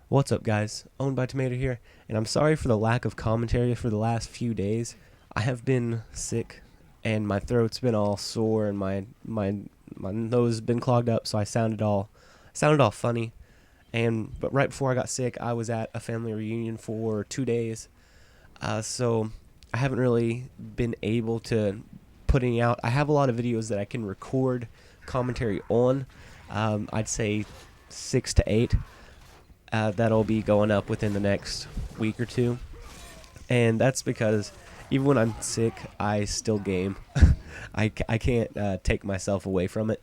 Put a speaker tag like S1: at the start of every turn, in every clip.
S1: What's up, guys? Ownedbytamater here, and I'm sorry for the lack of commentary for the last few days. I have been sick, and my throat's been all sore, and my nose has been clogged up, so I sounded all funny. But right before I got sick, I was at a family reunion for 2 days, so I haven't really been able to put any out. I have a lot of videos that I can record commentary on. I'd say 6 to 8. That'll be going up within the next week or two. And that's because even when I'm sick, I still game. I can't take myself away from it.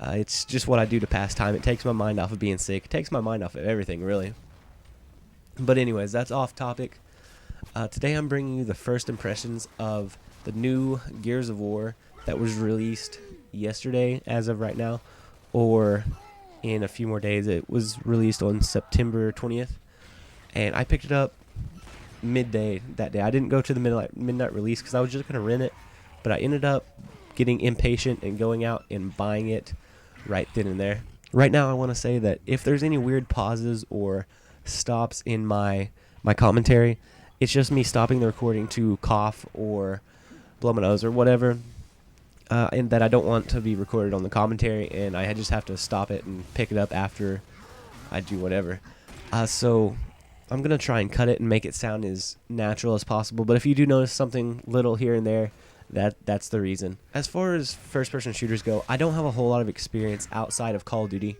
S1: It's just what I do to pass time. It takes my mind off of being sick. It takes my mind off of everything, really. But anyways, that's off topic. Today I'm bringing you the first impressions of the new Gears of War that was released yesterday as of right now, or in a few more days. It was released on September 20th, and I picked it up midday that day. I didn't go to the midnight release because I was just going to rent it, but I ended up getting impatient and going out and buying it right then and there. Right now I want to say that if there's any weird pauses or stops in my commentary, it's just me stopping the recording to cough or blow my nose or whatever. And that I don't want to be recorded on the commentary, and I just have to stop it and pick it up after I do whatever. So I'm going to try and cut it and make it sound as natural as possible, but if you do notice something little here and there, that's the reason. As far as first-person shooters go, I don't have a whole lot of experience outside of Call of Duty.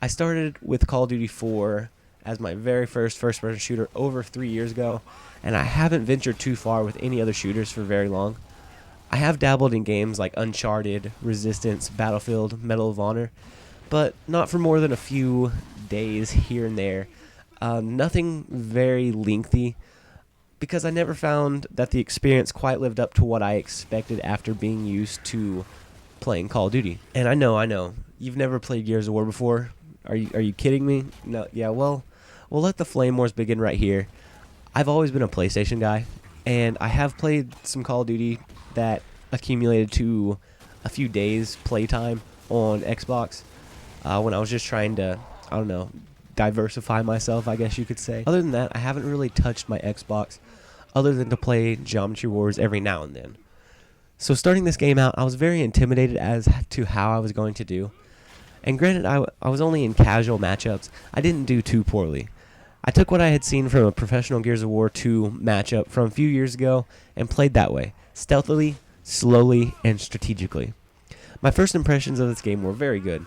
S1: I started with Call of Duty 4 as my very first-person shooter over 3 years ago, and I haven't ventured too far with any other shooters for very long. I have dabbled in games like Uncharted, Resistance, Battlefield, Medal of Honor, but not for more than a few days here and there. Nothing very lengthy, because I never found that the experience quite lived up to what I expected after being used to playing Call of Duty. And I know, you've never played Gears of War before. Are you kidding me? No, yeah, well, we'll let the flame wars begin right here. I've always been a PlayStation guy, and I have played some Call of Duty that accumulated to a few days playtime on Xbox when I was just trying to, diversify myself, I guess you could say. Other than that, I haven't really touched my Xbox other than to play Geometry Wars every now and then. So starting this game out, I was very intimidated as to how I was going to do. And granted, I was only in casual matchups. I didn't do too poorly. I took what I had seen from a professional Gears of War 2 matchup from a few years ago and played that way, stealthily, slowly, and strategically. My first impressions of this game were very good.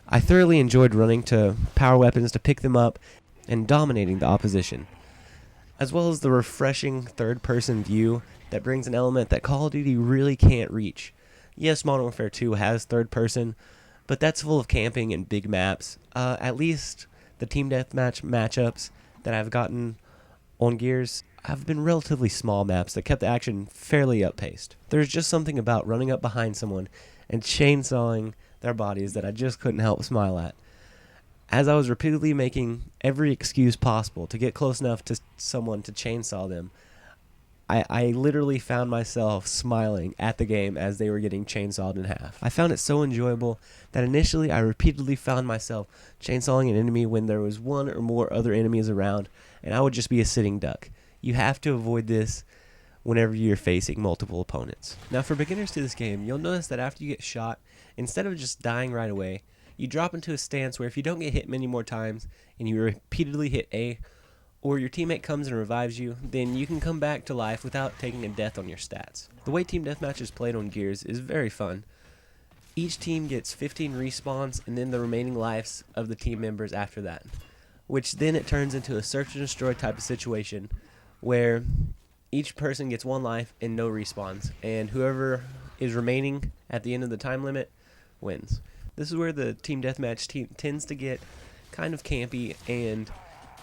S1: I thoroughly enjoyed running to power weapons to pick them up and dominating the opposition, as well as the refreshing third-person view that brings an element that Call of Duty really can't reach. Yes, Modern Warfare 2 has third-person, but that's full of camping and big maps. At least the team deathmatch matchups that I've gotten on Gears have been relatively small maps that kept the action fairly up-paced. There's just something about running up behind someone and chainsawing their bodies that I just couldn't help smile at. As I was repeatedly making every excuse possible to get close enough to someone to chainsaw them, I literally found myself smiling at the game as they were getting chainsawed in half. I found it so enjoyable that initially I repeatedly found myself chainsawing an enemy when there was one or more other enemies around, and I would just be a sitting duck. You have to avoid this whenever you're facing multiple opponents. Now, for beginners to this game, you'll notice that after you get shot, instead of just dying right away, you drop into a stance where if you don't get hit many more times and you repeatedly hit A, or your teammate comes and revives you, then you can come back to life without taking a death on your stats. The way Team Deathmatch is played on Gears is very fun. Each team gets 15 respawns and then the remaining lives of the team members after that, which then it turns into a search and destroy type of situation where each person gets one life and no respawns, and whoever is remaining at the end of the time limit wins. This is where the Team Deathmatch team tends to get kind of campy and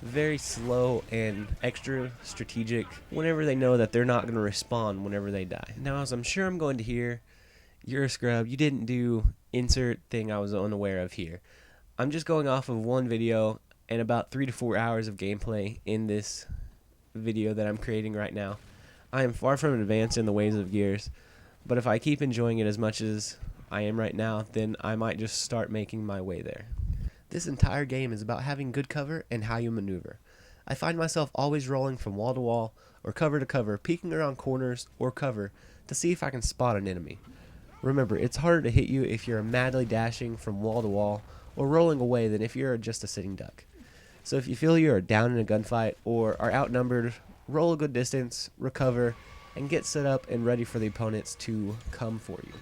S1: very slow and extra strategic whenever they know that they're not going to respawn whenever they die. Now, as I'm sure I'm going to hear, you're a scrub, you didn't do insert thing I was unaware of here. I'm just going off of one video and about 3 to 4 hours of gameplay in this video that I'm creating right now. I am far from advanced in the ways of Gears, but if I keep enjoying it as much as I am right now, then I might just start making my way there. This entire game is about having good cover and how you maneuver. I find myself always rolling from wall to wall or cover to cover, peeking around corners or cover to see if I can spot an enemy. Remember, it's harder to hit you if you're madly dashing from wall to wall or rolling away than if you're just a sitting duck. So if you feel you are down in a gunfight or are outnumbered, roll a good distance, recover, and get set up and ready for the opponents to come for you.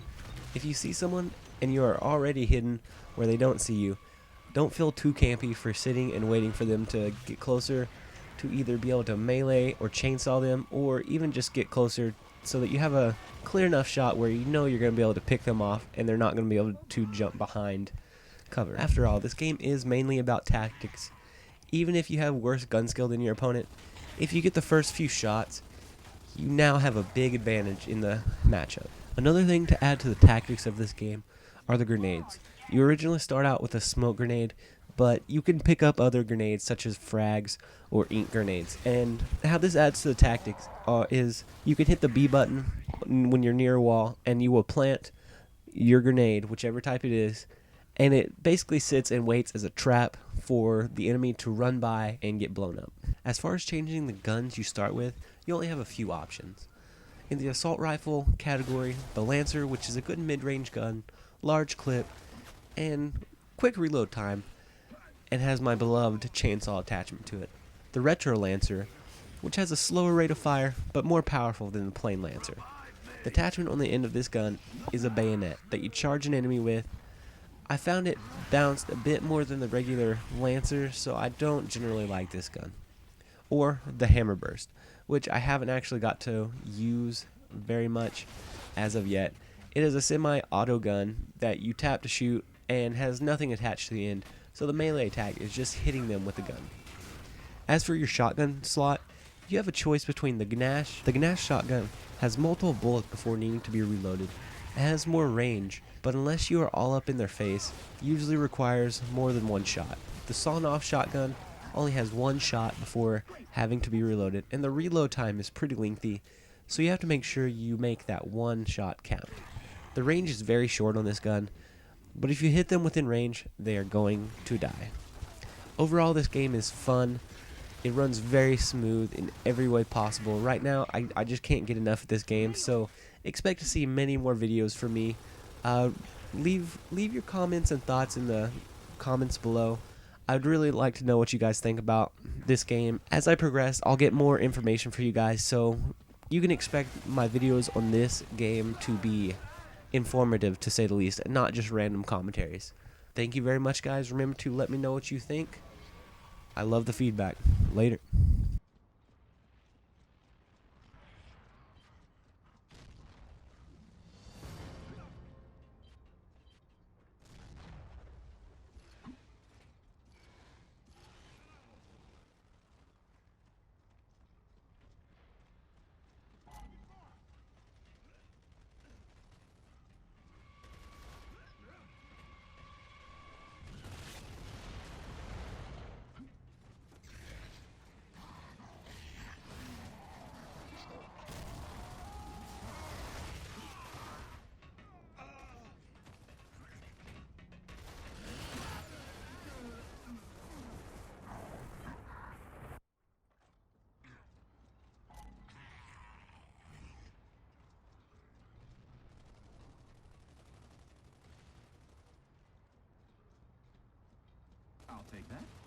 S1: If you see someone and you are already hidden where they don't see you, don't feel too campy for sitting and waiting for them to get closer to either be able to melee or chainsaw them, or even just get closer so that you have a clear enough shot where you know you're going to be able to pick them off and they're not going to be able to jump behind cover. After all, this game is mainly about tactics. Even if you have worse gun skill than your opponent, if you get the first few shots, you now have a big advantage in the matchup. Another thing to add to the tactics of this game are the grenades. You originally start out with a smoke grenade, but you can pick up other grenades such as frags or ink grenades. And how this adds to the tactics is you can hit the B button when you're near a wall and you will plant your grenade, whichever type it is, and it basically sits and waits as a trap for the enemy to run by and get blown up. As far as changing the guns you start with, you only have a few options. In the assault rifle category, the Lancer, which is a good mid-range gun, large clip, and quick reload time, and has my beloved chainsaw attachment to it. The Retro Lancer, which has a slower rate of fire, but more powerful than the plain Lancer. The attachment on the end of this gun is a bayonet that you charge an enemy with. I found it bounced a bit more than the regular Lancer, so I don't generally like this gun. Or the hammerburst, which I haven't actually got to use very much as of yet. It is a semi-auto gun that you tap to shoot and has nothing attached to the end, so the melee attack is just hitting them with the gun. As for your shotgun slot, you have a choice between the Ganache. The Ganache shotgun has multiple bullets before needing to be reloaded. It has more range, but unless you are all up in their face, usually requires more than one shot. The sawn-off shotgun only has one shot before having to be reloaded, and the reload time is pretty lengthy, so you have to make sure you make that one shot count. The range is very short on this gun, but if you hit them within range, they are going to die. Overall, this game is fun. It runs very smooth in every way possible. Right now, I just can't get enough of this game, so expect to see many more videos from me. Leave your comments and thoughts in the comments below. I'd really like to know what you guys think about this game. As I progress, I'll get more information for you guys, so you can expect my videos on this game to be informative, to say the least, and not just random commentaries. Thank you very much, guys. Remember to let me know what you think. I love the feedback. Later.
S2: I'll take that.